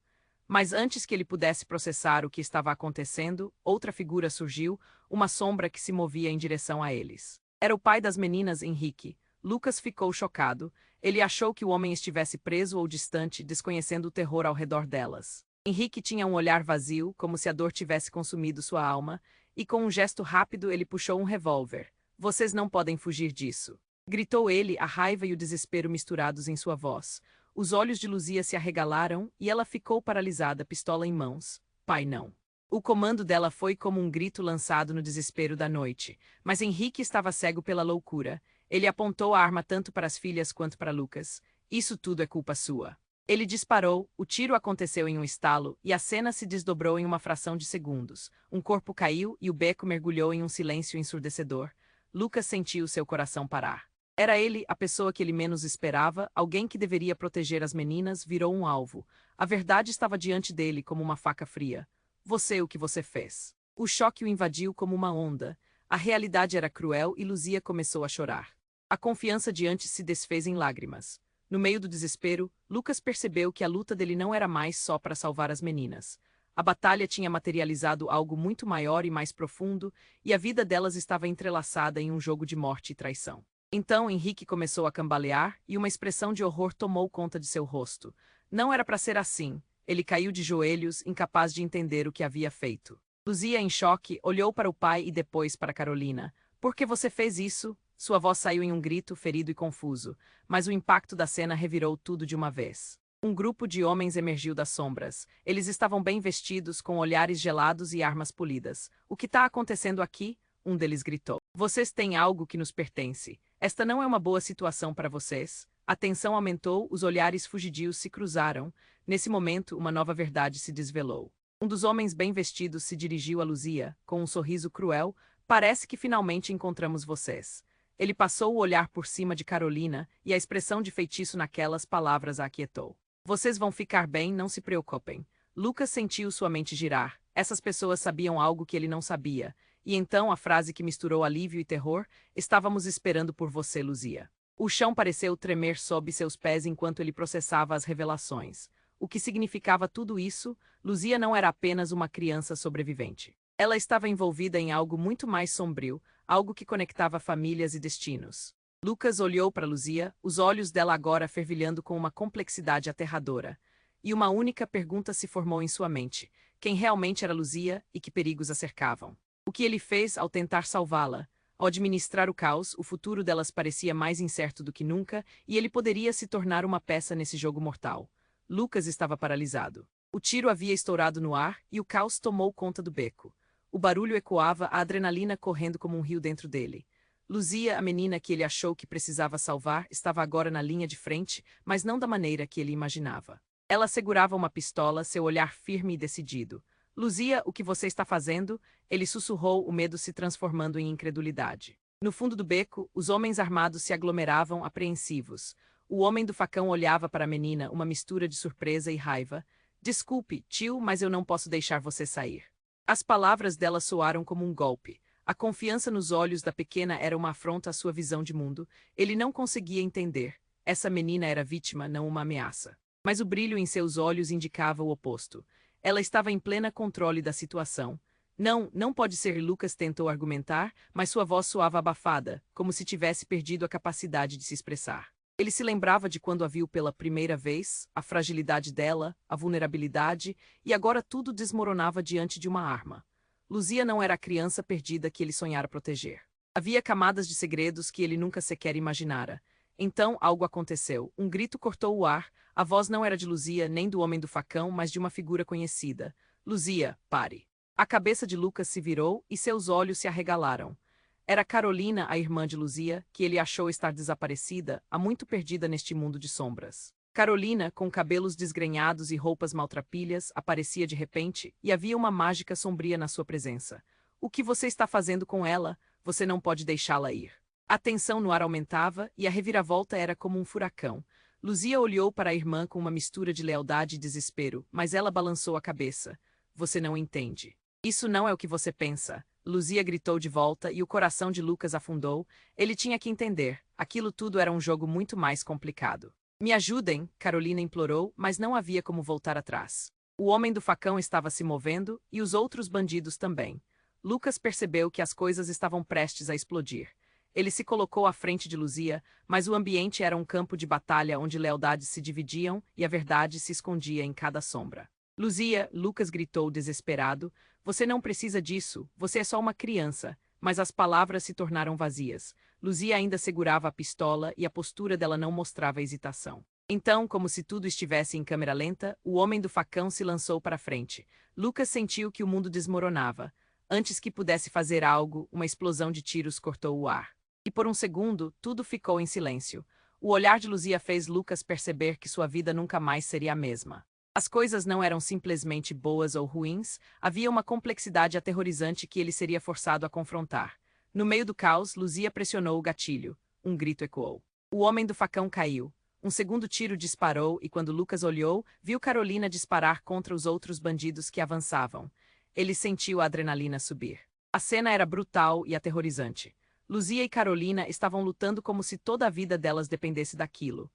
Mas antes que ele pudesse processar o que estava acontecendo, outra figura surgiu, uma sombra que se movia em direção a eles. Era o pai das meninas, Henrique. Lucas ficou chocado. Ele achou que o homem estivesse preso ou distante, desconhecendo o terror ao redor delas. Henrique tinha um olhar vazio, como se a dor tivesse consumido sua alma, e com um gesto rápido ele puxou um revólver. Vocês não podem fugir disso. Gritou ele, a raiva e o desespero misturados em sua voz. Os olhos de Luzia se arregalaram e ela ficou paralisada, pistola em mãos. Pai, não. O comando dela foi como um grito lançado no desespero da noite. Mas Henrique estava cego pela loucura. Ele apontou a arma tanto para as filhas quanto para Lucas. Isso tudo é culpa sua. Ele disparou, o tiro aconteceu em um estalo e a cena se desdobrou em uma fração de segundos. Um corpo caiu e o beco mergulhou em um silêncio ensurdecedor. Lucas sentiu seu coração parar. Era ele, a pessoa que ele menos esperava, alguém que deveria proteger as meninas, virou um alvo. A verdade estava diante dele como uma faca fria. Você, o que você fez? O choque o invadiu como uma onda. A realidade era cruel e Luzia começou a chorar. A confiança de antes se desfez em lágrimas. No meio do desespero, Lucas percebeu que a luta dele não era mais só para salvar as meninas. A batalha tinha materializado algo muito maior e mais profundo, e a vida delas estava entrelaçada em um jogo de morte e traição. Então Henrique começou a cambalear e uma expressão de horror tomou conta de seu rosto. Não era para ser assim. Ele caiu de joelhos, incapaz de entender o que havia feito. Luzia, em choque, olhou para o pai e depois para Carolina. Por que você fez isso? Sua voz saiu em um grito, ferido e confuso, mas o impacto da cena revirou tudo de uma vez. Um grupo de homens emergiu das sombras. Eles estavam bem vestidos, com olhares gelados e armas polidas. O que está acontecendo aqui? Um deles gritou. Vocês têm algo que nos pertence. Esta não é uma boa situação para vocês. A tensão aumentou, os olhares fugidios se cruzaram. Nesse momento, uma nova verdade se desvelou. Um dos homens bem vestidos se dirigiu a Luzia, com um sorriso cruel. Parece que finalmente encontramos vocês. Ele passou o olhar por cima de Carolina e a expressão de feitiço naquelas palavras a aquietou. Vocês vão ficar bem, não se preocupem. Lucas sentiu sua mente girar. Essas pessoas sabiam algo que ele não sabia. E então a frase que misturou alívio e terror: estávamos esperando por você, Luzia. O chão pareceu tremer sob seus pés enquanto ele processava as revelações. O que significava tudo isso? Luzia não era apenas uma criança sobrevivente. Ela estava envolvida em algo muito mais sombrio, algo que conectava famílias e destinos. Lucas olhou para Luzia, os olhos dela agora fervilhando com uma complexidade aterradora. E uma única pergunta se formou em sua mente: quem realmente era Luzia e que perigos a cercavam? O que ele fez ao tentar salvá-la? Ao administrar o caos, o futuro delas parecia mais incerto do que nunca, e ele poderia se tornar uma peça nesse jogo mortal. Lucas estava paralisado. O tiro havia estourado no ar e o caos tomou conta do beco. O barulho ecoava, a adrenalina correndo como um rio dentro dele. Luzia, a menina que ele achou que precisava salvar, estava agora na linha de frente, mas não da maneira que ele imaginava. Ela segurava uma pistola, seu olhar firme e decidido. Luzia, o que você está fazendo? Ele sussurrou, o medo se transformando em incredulidade. No fundo do beco, os homens armados se aglomeravam, apreensivos. O homem do facão olhava para a menina, uma mistura de surpresa e raiva. Desculpe, tio, mas eu não posso deixar você sair. As palavras dela soaram como um golpe. A confiança nos olhos da pequena era uma afronta à sua visão de mundo. Ele não conseguia entender. Essa menina era vítima, não uma ameaça. Mas o brilho em seus olhos indicava o oposto. Ela estava em plena controle da situação. Não, não pode ser, Lucas tentou argumentar, mas sua voz soava abafada, como se tivesse perdido a capacidade de se expressar. Ele se lembrava de quando a viu pela primeira vez, a fragilidade dela, a vulnerabilidade, e agora tudo desmoronava diante de uma arma. Luzia não era a criança perdida que ele sonhara proteger. Havia camadas de segredos que ele nunca sequer imaginara. Então algo aconteceu. Um grito cortou o ar. A voz não era de Luzia nem do homem do facão, mas de uma figura conhecida. Luzia, pare. A cabeça de Lucas se virou e seus olhos se arregalaram. Era Carolina, a irmã de Luzia, que ele achou estar desaparecida, há muito perdida neste mundo de sombras. Carolina, com cabelos desgrenhados e roupas maltrapilhas, aparecia de repente, e havia uma mágica sombria na sua presença. O que você está fazendo com ela? Você não pode deixá-la ir. A tensão no ar aumentava, e a reviravolta era como um furacão. Luzia olhou para a irmã com uma mistura de lealdade e desespero, mas ela balançou a cabeça. Você não entende. Isso não é o que você pensa. Luzia gritou de volta e o coração de Lucas afundou. Ele tinha que entender. Aquilo tudo era um jogo muito mais complicado. Me ajudem, Carolina implorou, mas não havia como voltar atrás. O homem do facão estava se movendo e os outros bandidos também. Lucas percebeu que as coisas estavam prestes a explodir. Ele se colocou à frente de Luzia, mas o ambiente era um campo de batalha onde lealdades se dividiam e a verdade se escondia em cada sombra. Luzia, Lucas gritou desesperado, você não precisa disso, você é só uma criança. Mas as palavras se tornaram vazias. Luzia ainda segurava a pistola e a postura dela não mostrava hesitação. Então, como se tudo estivesse em câmera lenta, o homem do facão se lançou para frente. Lucas sentiu que o mundo desmoronava. Antes que pudesse fazer algo, uma explosão de tiros cortou o ar. E por um segundo, tudo ficou em silêncio. O olhar de Luzia fez Lucas perceber que sua vida nunca mais seria a mesma. As coisas não eram simplesmente boas ou ruins, havia uma complexidade aterrorizante que ele seria forçado a confrontar. No meio do caos, Luzia pressionou o gatilho. Um grito ecoou. O homem do facão caiu. Um segundo tiro disparou e quando Lucas olhou, viu Carolina disparar contra os outros bandidos que avançavam. Ele sentiu a adrenalina subir. A cena era brutal e aterrorizante. Luzia e Carolina estavam lutando como se toda a vida delas dependesse daquilo.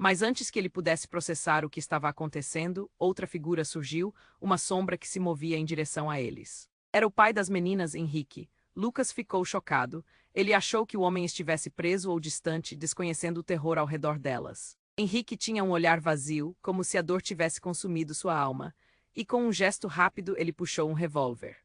Mas antes que ele pudesse processar o que estava acontecendo, outra figura surgiu, uma sombra que se movia em direção a eles. Era o pai das meninas, Henrique. Lucas ficou chocado. Ele achou que o homem estivesse preso ou distante, desconhecendo o terror ao redor delas. Henrique tinha um olhar vazio, como se a dor tivesse consumido sua alma. E com um gesto rápido ele puxou um revólver.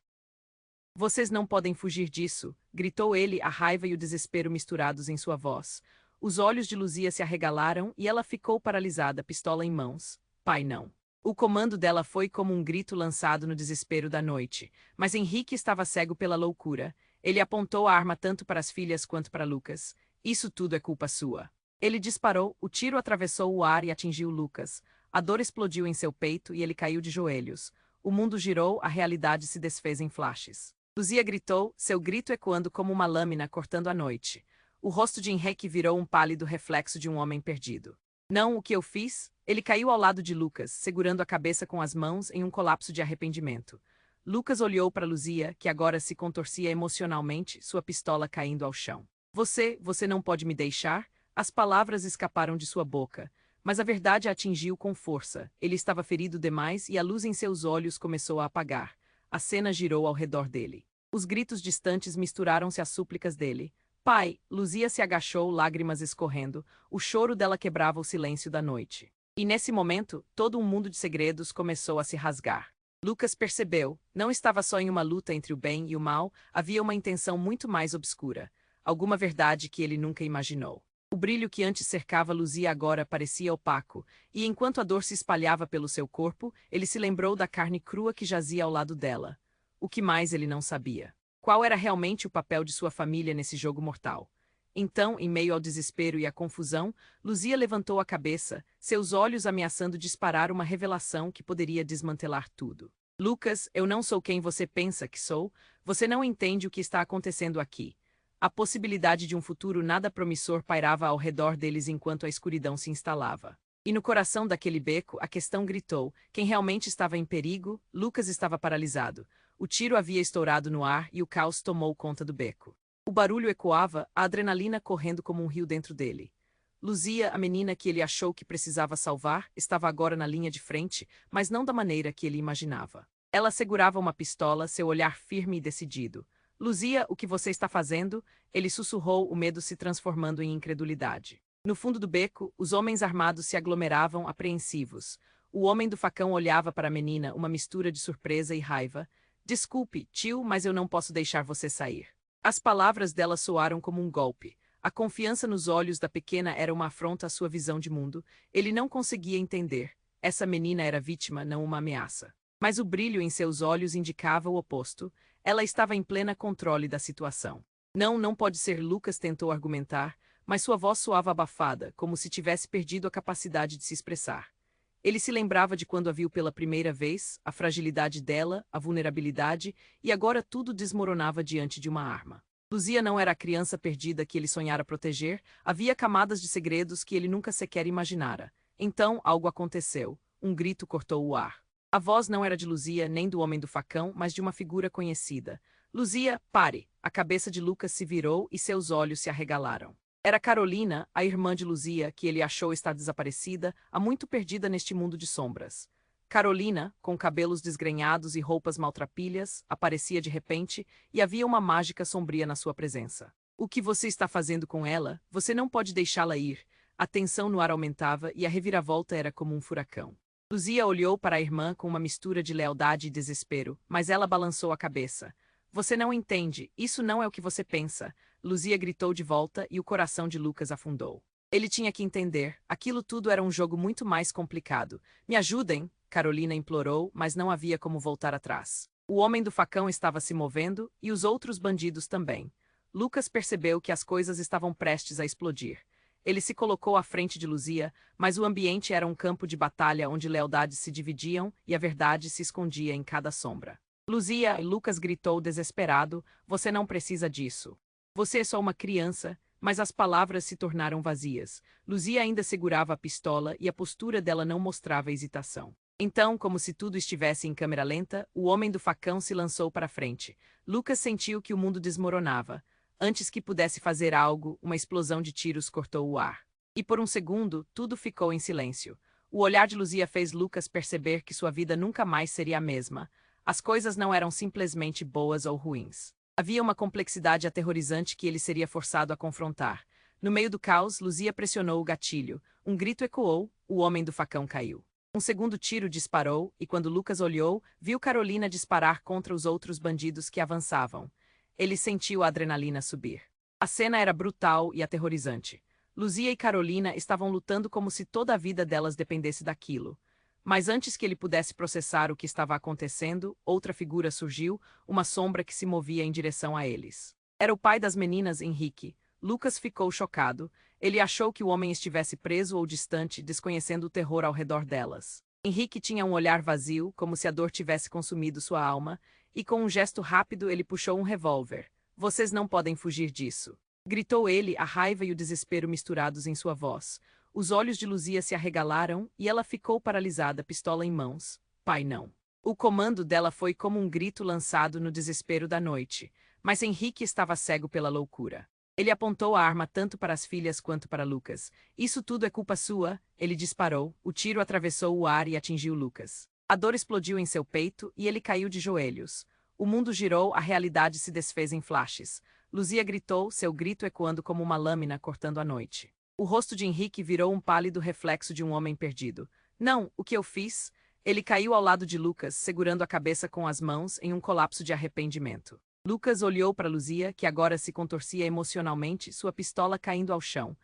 Vocês não podem fugir disso, gritou ele, a raiva e o desespero misturados em sua voz. Os olhos de Luzia se arregalaram e ela ficou paralisada, pistola em mãos. Pai, não. O comando dela foi como um grito lançado no desespero da noite. Mas Henrique estava cego pela loucura. Ele apontou a arma tanto para as filhas quanto para Lucas. Isso tudo é culpa sua. Ele disparou, o tiro atravessou o ar e atingiu Lucas. A dor explodiu em seu peito e ele caiu de joelhos. O mundo girou, a realidade se desfez em flashes. Luzia gritou, seu grito ecoando como uma lâmina cortando a noite. O rosto de Henrique virou um pálido reflexo de um homem perdido. Não, o que eu fiz? Ele caiu ao lado de Lucas, segurando a cabeça com as mãos em um colapso de arrependimento. Lucas olhou para Luzia, que agora se contorcia emocionalmente, sua pistola caindo ao chão. Você não pode me deixar? As palavras escaparam de sua boca, mas a verdade a atingiu com força. Ele estava ferido demais e a luz em seus olhos começou a apagar. A cena girou ao redor dele. Os gritos distantes misturaram-se às súplicas dele. Pai, Luzia se agachou, lágrimas escorrendo. O choro dela quebrava o silêncio da noite. E nesse momento, todo um mundo de segredos começou a se rasgar. Lucas percebeu, não estava só em uma luta entre o bem e o mal, havia uma intenção muito mais obscura. Alguma verdade que ele nunca imaginou. O brilho que antes cercava Luzia agora parecia opaco, e enquanto a dor se espalhava pelo seu corpo, ele se lembrou da carne crua que jazia ao lado dela. O que mais ele não sabia? Qual era realmente o papel de sua família nesse jogo mortal? Então, em meio ao desespero e à confusão, Luzia levantou a cabeça, seus olhos ameaçando disparar uma revelação que poderia desmantelar tudo. Lucas, eu não sou quem você pensa que sou, você não entende o que está acontecendo aqui. A possibilidade de um futuro nada promissor pairava ao redor deles enquanto a escuridão se instalava. E no coração daquele beco, a questão gritou. Quem realmente estava em perigo? Lucas estava paralisado. O tiro havia estourado no ar e o caos tomou conta do beco. O barulho ecoava, a adrenalina correndo como um rio dentro dele. Luzia, a menina que ele achou que precisava salvar, estava agora na linha de frente, mas não da maneira que ele imaginava. Ela segurava uma pistola, seu olhar firme e decidido. Luzia, o que você está fazendo? Ele sussurrou, o medo se transformando em incredulidade. No fundo do beco, os homens armados se aglomeravam, apreensivos. O homem do facão olhava para a menina, uma mistura de surpresa e raiva. Desculpe, tio, mas eu não posso deixar você sair. As palavras dela soaram como um golpe. A confiança nos olhos da pequena era uma afronta à sua visão de mundo. Ele não conseguia entender. Essa menina era vítima, não uma ameaça. Mas o brilho em seus olhos indicava o oposto. Ela estava em plena controle da situação. Não, não pode ser, Lucas tentou argumentar, mas sua voz soava abafada, como se tivesse perdido a capacidade de se expressar. Ele se lembrava de quando a viu pela primeira vez, a fragilidade dela, a vulnerabilidade, e agora tudo desmoronava diante de uma arma. Luzia não era a criança perdida que ele sonhara proteger, havia camadas de segredos que ele nunca sequer imaginara. Então, algo aconteceu. Um grito cortou o ar. A voz não era de Luzia nem do homem do facão, mas de uma figura conhecida. Luzia, pare! A cabeça de Lucas se virou e seus olhos se arregalaram. Era Carolina, a irmã de Luzia, que ele achou estar desaparecida, há muito perdida neste mundo de sombras. Carolina, com cabelos desgrenhados e roupas maltrapilhas, aparecia de repente, e havia uma mágica sombria na sua presença. O que você está fazendo com ela? Você não pode deixá-la ir. A tensão no ar aumentava e a reviravolta era como um furacão. Luzia olhou para a irmã com uma mistura de lealdade e desespero, mas ela balançou a cabeça. Você não entende, isso não é o que você pensa. Luzia gritou de volta e o coração de Lucas afundou. Ele tinha que entender, aquilo tudo era um jogo muito mais complicado. Me ajudem, Carolina implorou, mas não havia como voltar atrás. O homem do facão estava se movendo e os outros bandidos também. Lucas percebeu que as coisas estavam prestes a explodir. Ele se colocou à frente de Luzia, mas o ambiente era um campo de batalha onde lealdades se dividiam e a verdade se escondia em cada sombra. Luzia, Lucas gritou desesperado, você não precisa disso. Você é só uma criança, mas as palavras se tornaram vazias. Luzia ainda segurava a pistola e a postura dela não mostrava hesitação. Então, como se tudo estivesse em câmera lenta, o homem do facão se lançou para frente. Lucas sentiu que o mundo desmoronava. Antes que pudesse fazer algo, uma explosão de tiros cortou o ar. E por um segundo, tudo ficou em silêncio. O olhar de Luzia fez Lucas perceber que sua vida nunca mais seria a mesma. As coisas não eram simplesmente boas ou ruins. Havia uma complexidade aterrorizante que ele seria forçado a confrontar. No meio do caos, Luzia pressionou o gatilho. Um grito ecoou, o homem do facão caiu. Um segundo tiro disparou, e quando Lucas olhou, viu Carolina disparar contra os outros bandidos que avançavam. Ele sentiu a adrenalina subir. A cena era brutal e aterrorizante. Luzia e Carolina estavam lutando como se toda a vida delas dependesse daquilo. Mas antes que ele pudesse processar o que estava acontecendo, outra figura surgiu, uma sombra que se movia em direção a eles. Era o pai das meninas, Henrique. Lucas ficou chocado. Ele achou que o homem estivesse preso ou distante, desconhecendo o terror ao redor delas. Henrique tinha um olhar vazio, como se a dor tivesse consumido sua alma, e com um gesto rápido ele puxou um revólver. Vocês não podem fugir disso. Gritou ele, a raiva e o desespero misturados em sua voz. Os olhos de Luzia se arregalaram e ela ficou paralisada, pistola em mãos. Pai, não. O comando dela foi como um grito lançado no desespero da noite, mas Henrique estava cego pela loucura. Ele apontou a arma tanto para as filhas quanto para Lucas. Isso tudo é culpa sua, ele disparou, o tiro atravessou o ar e atingiu Lucas. A dor explodiu em seu peito e ele caiu de joelhos. O mundo girou, a realidade se desfez em flashes. Luzia gritou, seu grito ecoando como uma lâmina cortando a noite. O rosto de Henrique virou um pálido reflexo de um homem perdido. Não, o que eu fiz? Ele caiu ao lado de Lucas, segurando a cabeça com as mãos em um colapso de arrependimento. Lucas olhou para Luzia, que agora se contorcia emocionalmente, sua pistola caindo ao chão.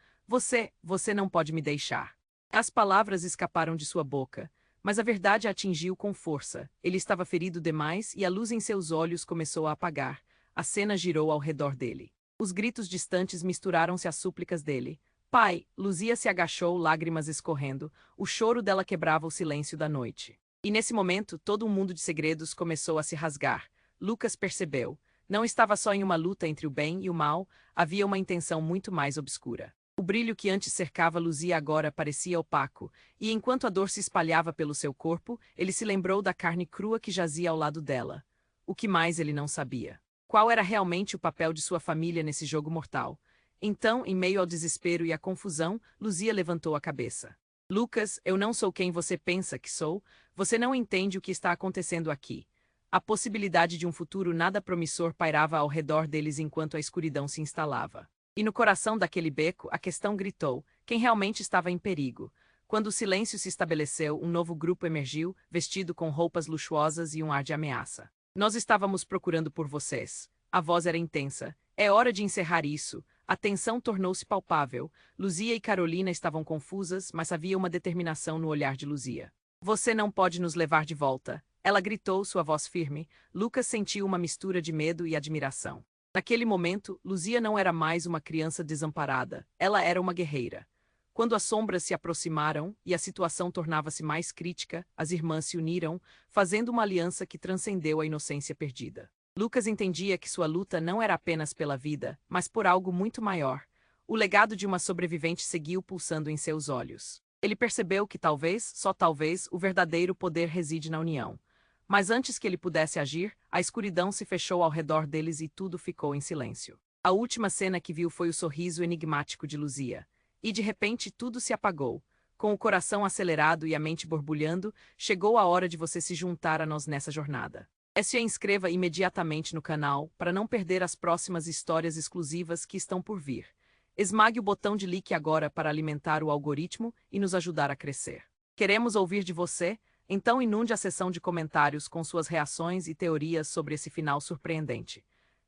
Você não pode me deixar. As palavras escaparam de sua boca, mas a verdade a atingiu com força. Ele estava ferido demais e a luz em seus olhos começou a apagar. A cena girou ao redor dele. Os gritos distantes misturaram-se às súplicas dele. Pai! Luzia se agachou, lágrimas escorrendo. O choro dela quebrava o silêncio da noite. E nesse momento, todo um mundo de segredos começou a se rasgar. Lucas percebeu. Não estava só em uma luta entre o bem e o mal, havia uma intenção muito mais obscura. O brilho que antes cercava Luzia agora parecia opaco, e enquanto a dor se espalhava pelo seu corpo, ele se lembrou da carne crua que jazia ao lado dela. O que mais ele não sabia? Qual era realmente o papel de sua família nesse jogo mortal? Então, em meio ao desespero e à confusão, Luzia levantou a cabeça. Lucas, eu não sou quem você pensa que sou, você não entende o que está acontecendo aqui. A possibilidade de um futuro nada promissor pairava ao redor deles enquanto a escuridão se instalava. E no coração daquele beco, a questão gritou, quem realmente estava em perigo? Quando o silêncio se estabeleceu, um novo grupo emergiu, vestido com roupas luxuosas e um ar de ameaça. Nós estávamos procurando por vocês. A voz era intensa. É hora de encerrar isso. A tensão tornou-se palpável. Luzia e Carolina estavam confusas, mas havia uma determinação no olhar de Luzia. Você não pode nos levar de volta. Ela gritou, sua voz firme. Lucas sentiu uma mistura de medo e admiração. Naquele momento, Luzia não era mais uma criança desamparada. Ela era uma guerreira. Quando as sombras se aproximaram e a situação tornava-se mais crítica, as irmãs se uniram, fazendo uma aliança que transcendeu a inocência perdida. Lucas entendia que sua luta não era apenas pela vida, mas por algo muito maior. O legado de uma sobrevivente seguiu pulsando em seus olhos. Ele percebeu que talvez, só talvez, o verdadeiro poder reside na união. Mas antes que ele pudesse agir, a escuridão se fechou ao redor deles e tudo ficou em silêncio. A última cena que viu foi o sorriso enigmático de Luzia. E de repente tudo se apagou. Com o coração acelerado e a mente borbulhando, chegou a hora de você se juntar a nós nessa jornada. Se inscreva imediatamente no canal para não perder as próximas histórias exclusivas que estão por vir. Esmague o botão de like agora para alimentar o algoritmo e nos ajudar a crescer. Queremos ouvir de você, então inunde a seção de comentários com suas reações e teorias sobre esse final surpreendente.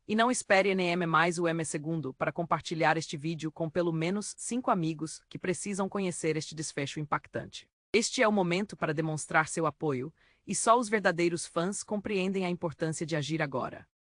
E não espere NM mais o M segundo para compartilhar este vídeo com pelo menos 5 amigos que precisam conhecer este desfecho impactante. Este é o momento para demonstrar seu apoio, e só os verdadeiros fãs compreendem a importância de agir agora.